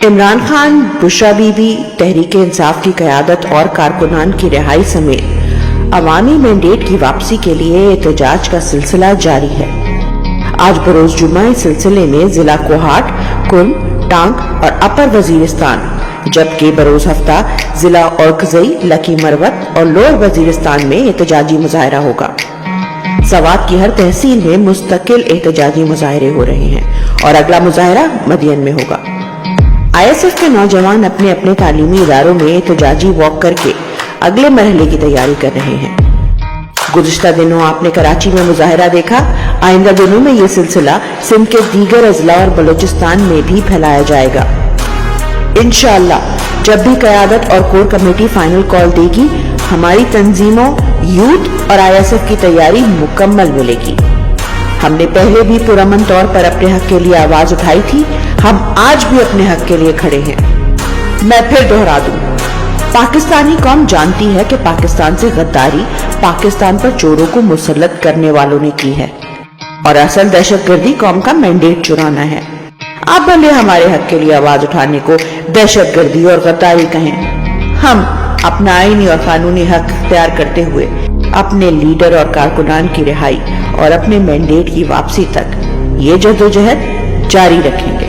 Imran Khan, Bushra be be, Tehreek Insaf کی قیادت اور کارکنان کی رہائی سمیت عوامی مینڈیٹ کی واپسی کے لیے احتجاج کا سلسلہ جاری ہے۔ آج بروز جمعہ اس سلسلے میں ضلع کوہاٹ، کنڈ، ٹانک اور اپر وزیرستان، جبکہ بروز ہفتہ ضلع اورکزئی، لکی مروت اور لوئر وزیرستان میں احتجاجی مظاہرہ ہوگا۔ سوات کی ہر تحصیل میں مستقل احتجاجی مظاہرے ہو رہے ہیں اور اگلا مظاہرہ مدین میں ہوگا۔ آئی ایس ایف کے نوجوان اپنے اپنے تعلیمی اداروں میں احتجاجی واک کر کے اگلے مرحلے کی تیاری کر رہے ہیں۔ گزشتہ دنوں آپ نے کراچی میں مظاہرہ دیکھا، آئندہ دنوں میں یہ سلسلہ سندھ کے دیگر اضلاع اور بلوچستان میں بھی پھیلایا جائے گا۔ انشاءاللہ جب بھی قیادت اور کور کمیٹی فائنل کال دے گی، ہماری تنظیموں، یوتھ اور آئی ایس ایف کی تیاری مکمل ملے گی۔ ہم نے پہلے بھی پرامن طور پر اپنے حق کے لیے آواز اٹھائی تھی، ہم آج بھی اپنے حق کے لیے کھڑے ہیں۔ میں پھر دہرا دوں، پاکستانی قوم جانتی ہے کہ پاکستان سے غداری پاکستان پر چوروں کو مسلط کرنے والوں نے کی ہے اور اصل دہشت گردی قوم کا مینڈیٹ چرانا ہے۔ آپ بھلے ہمارے حق کے لیے آواز اٹھانے کو دہشت گردی اور غداری کہیں، ہم اپنا آئینی اور قانونی حق اختیار کرتے ہوئے اپنے لیڈر اور کارکنان کی رہائی اور اپنے مینڈیٹ کی واپسی تک یہ جدوجہد جاری رکھیں گے۔